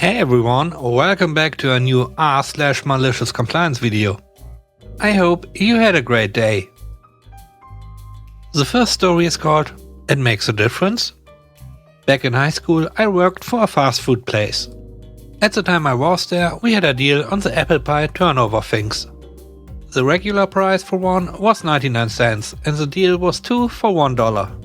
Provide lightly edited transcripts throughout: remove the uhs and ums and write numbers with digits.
Hey everyone, welcome back to a new r/malicious compliance video. I hope you had a great day. The first story is called It Makes a Difference. Back in high school I worked for a fast food place. At the time I was there, we had a deal on the apple pie turnover things. The regular price for one was 99 cents and the deal was 2 for $1.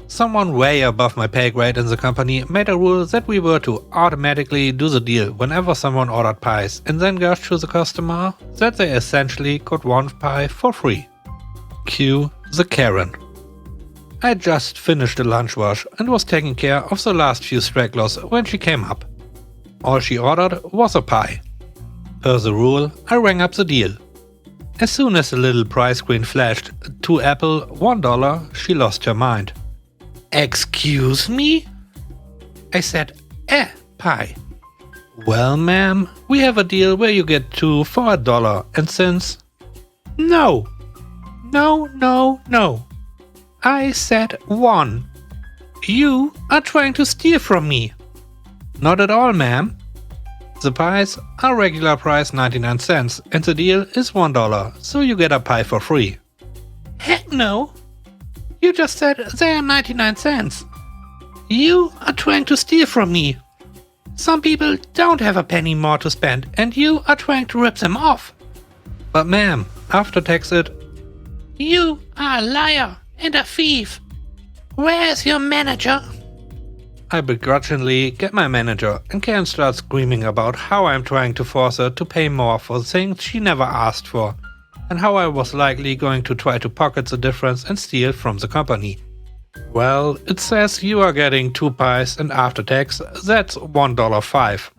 Someone way above my pay grade in the company made a rule that we were to automatically do the deal whenever someone ordered pies and then gush to the customer that they essentially got one pie for free. Cue the Karen. I just finished the lunch rush and was taking care of the last few stragglers when she came up. All she ordered was a pie. Per the rule, I rang up the deal. As soon as the little price screen flashed, 2 apple, $1, she lost her mind. Excuse me? I said, pie. Well, ma'am, we have a deal where you get 2 for $1 and since... No. I said 1. You are trying to steal from me. Not at all, ma'am. The pies are regular price 99 cents and the deal is $1, so you get a pie for free. Heck no. You just said they are 99 cents. You are trying to steal from me. Some people don't have a penny more to spend and you are trying to rip them off. But ma'am, after tax it... You are a liar and a thief. Where is your manager? I begrudgingly get my manager and Karen starts screaming about how I'm trying to force her to pay more for things she never asked for. And how I was likely going to try to pocket the difference and steal from the company. Well, it says you are getting 2 pies and after tax, that's $1.05.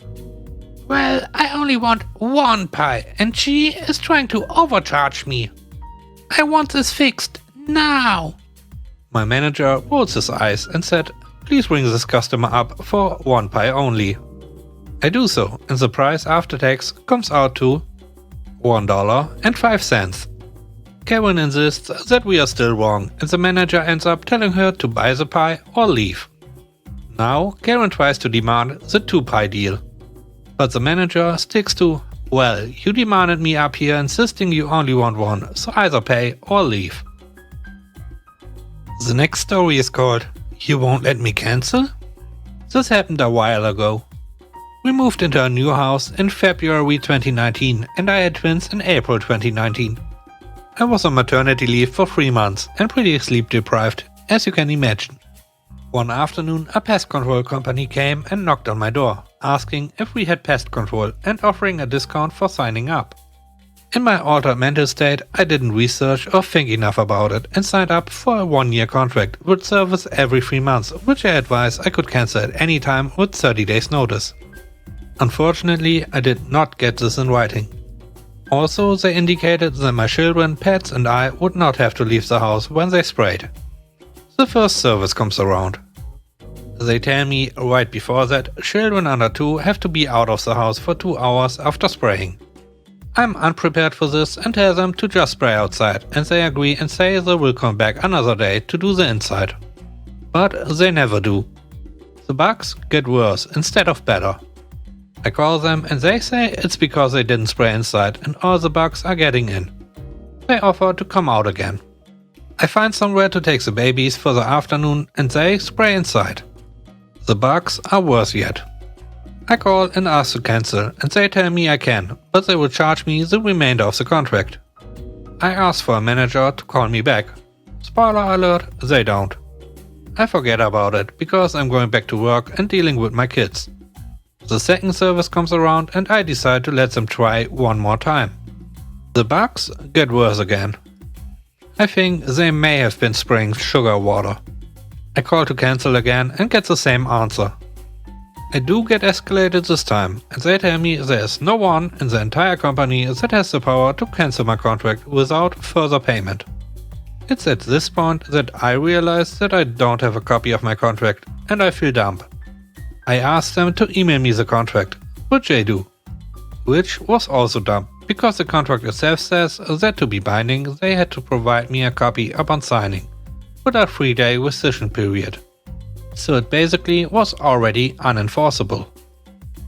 Well, I only want 1 pie and she is trying to overcharge me. I want this fixed now. My manager rolled his eyes and said, please bring this customer up for 1 pie only. I do so and the price after tax comes out to $1.05. Karen insists that we are still wrong and the manager ends up telling her to buy the pie or leave. Now Karen tries to demand the 2 pie deal. But the manager sticks to, well, you demanded me up here insisting you only want 1, so either pay or leave. The next story is called You Won't Let Me Cancel? This happened a while ago. We moved into a new house in February 2019 and I had twins in April 2019. I was on maternity leave for 3 months and pretty sleep deprived, as you can imagine. One afternoon a pest control company came and knocked on my door, asking if we had pest control and offering a discount for signing up. In my altered mental state, I didn't research or think enough about it and signed up for a 1-year contract with service every 3 months, which I advised I could cancel at any time with 30 days notice. Unfortunately, I did not get this in writing. Also, they indicated that my children, pets and I would not have to leave the house when they sprayed. The first service comes around. They tell me right before that children under 2 have to be out of the house for 2 hours after spraying. I'm unprepared for this and tell them to just spray outside and they agree and say they will come back another day to do the inside. But they never do. The bugs get worse instead of better. I call them and they say it's because they didn't spray inside and all the bugs are getting in. They offer to come out again. I find somewhere to take the babies for the afternoon and they spray inside. The bugs are worse yet. I call and ask to cancel and they tell me I can, but they will charge me the remainder of the contract. I ask for a manager to call me back. Spoiler alert, they don't. I forget about it because I'm going back to work and dealing with my kids. The second service comes around and I decide to let them try one more time. The bugs get worse again. I think they may have been spraying sugar water. I call to cancel again and get the same answer. I do get escalated this time and they tell me there is no one in the entire company that has the power to cancel my contract without further payment. It's at this point that I realize that I don't have a copy of my contract and I feel dumb. I asked them to email me the contract, which they do. Which was also dumb, because the contract itself says that to be binding they had to provide me a copy upon signing, with a 3-day rescission period. So it basically was already unenforceable.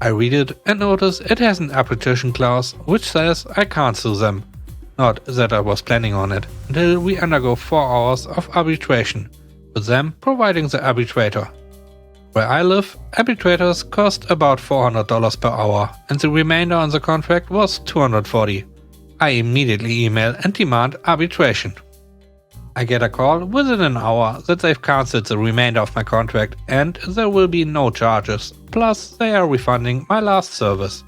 I read it and notice it has an arbitration clause which says I can't sue them. Not that I was planning on it, until we undergo 4 hours of arbitration, with them providing the arbitrator. Where I live, arbitrators cost about $400 per hour, and the remainder on the contract was $240. I immediately email and demand arbitration. I get a call within an hour that they've cancelled the remainder of my contract and there will be no charges, plus they are refunding my last service.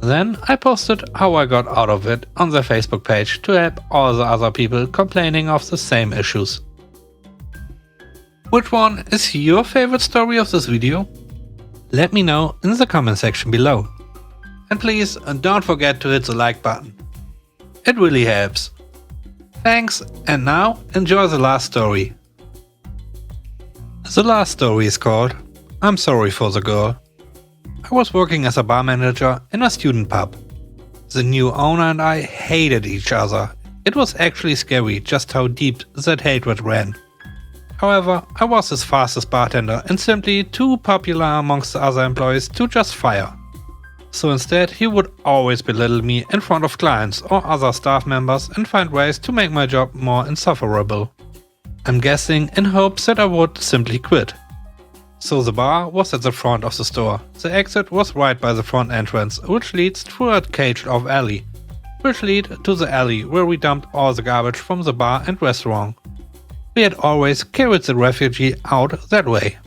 Then I posted how I got out of it on their Facebook page to help all the other people complaining of the same issues. Which one is your favorite story of this video? Let me know in the comment section below. And please don't forget to hit the like button. It really helps. Thanks, and now enjoy the last story. The last story is called I'm Sorry for the Girl. I was working as a bar manager in a student pub. The new owner and I hated each other. It was actually scary just how deep that hatred ran. However, I was his fastest bartender and simply too popular amongst the other employees to just fire. So instead, he would always belittle me in front of clients or other staff members and find ways to make my job more insufferable. I'm guessing in hopes that I would simply quit. So the bar was at the front of the store. The exit was right by the front entrance, which leads through a caged-off alley, which lead to the alley where we dumped all the garbage from the bar and restaurant. We had always carried the refugee out that way.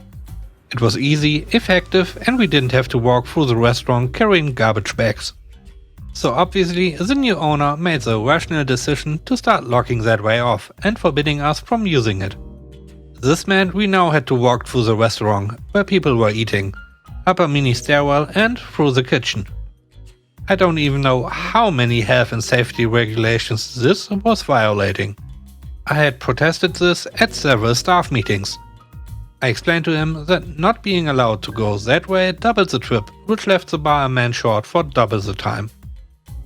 It was easy, effective, and we didn't have to walk through the restaurant carrying garbage bags. So obviously, the new owner made the rational decision to start locking that way off and forbidding us from using it. This meant we now had to walk through the restaurant, where people were eating, up a mini stairwell and through the kitchen. I don't even know how many health and safety regulations this was violating. I had protested this at several staff meetings. I explained to him that not being allowed to go that way doubled the trip, which left the bar a man short for double the time.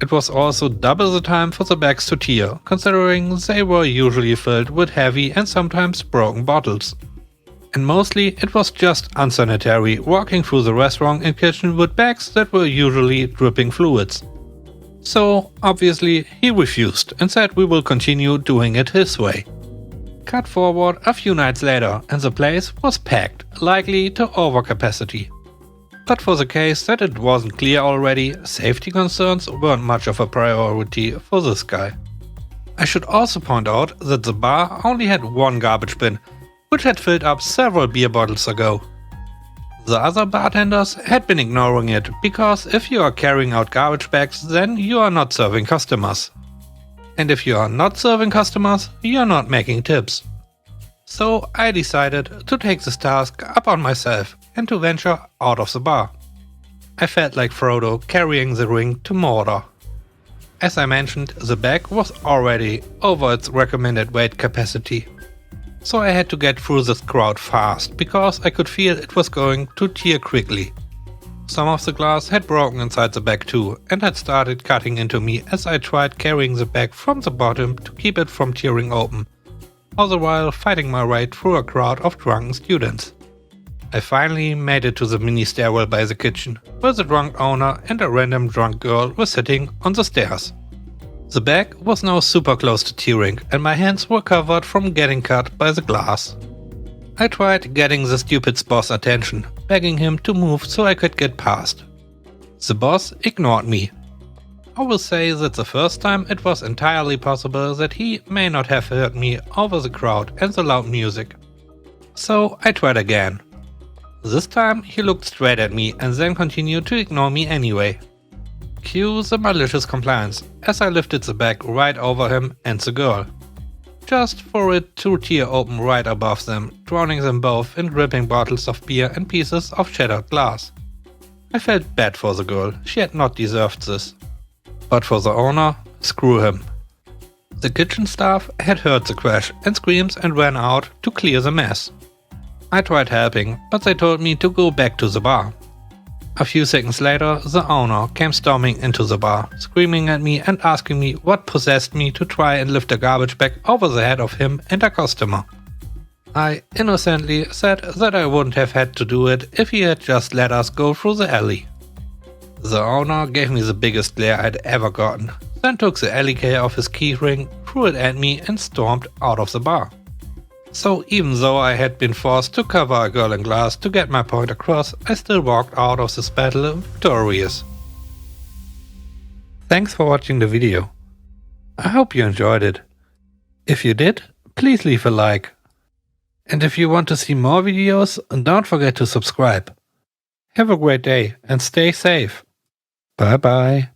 It was also double the time for the bags to tier, considering they were usually filled with heavy and sometimes broken bottles. And mostly it was just unsanitary walking through the restaurant and kitchen with bags that were usually dripping fluids. So obviously he refused and said we will continue doing it his way. Cut forward a few nights later and the place was packed, likely to overcapacity. But for the case that it wasn't clear already, safety concerns weren't much of a priority for this guy. I should also point out that the bar only had one garbage bin, which had filled up several beer bottles ago. The other bartenders had been ignoring it, because if you are carrying out garbage bags, then you are not serving customers. And if you are not serving customers, you are not making tips. So I decided to take this task upon myself and to venture out of the bar. I felt like Frodo carrying the ring to Mordor. As I mentioned, the bag was already over its recommended weight capacity. So I had to get through this crowd fast, because I could feel it was going to tear quickly. Some of the glass had broken inside the bag too, and had started cutting into me as I tried carrying the bag from the bottom to keep it from tearing open, all the while fighting my way through a crowd of drunken students. I finally made it to the mini stairwell by the kitchen, where the drunk owner and a random drunk girl were sitting on the stairs. The bag was now super close to tearing, and my hands were covered from getting cut by the glass. I tried getting the stupid's boss attention, begging him to move so I could get past. The boss ignored me. I will say that the first time it was entirely possible that he may not have heard me over the crowd and the loud music. So I tried again. This time he looked straight at me and then continued to ignore me anyway. Cue the malicious compliance, as I lifted the bag right over him and the girl, just for it to tear open right above them, drowning them both in dripping bottles of beer and pieces of shattered glass. I felt bad for the girl, she had not deserved this. But for the owner, screw him. The kitchen staff had heard the crash and screams and ran out to clear the mess. I tried helping, but they told me to go back to the bar. A few seconds later, the owner came storming into the bar, screaming at me and asking me what possessed me to try and lift a garbage bag over the head of him and a customer. I innocently said that I wouldn't have had to do it if he had just let us go through the alley. The owner gave me the biggest glare I'd ever gotten, then took the alley key off his keyring, threw it at me and stormed out of the bar. So even though I had been forced to cover a girl in glass to get my point across, I still walked out of this battle victorious. Thanks for watching the video. I hope you enjoyed it. If you did, please leave a like. And if you want to see more videos, don't forget to subscribe. Have a great day and stay safe. Bye bye.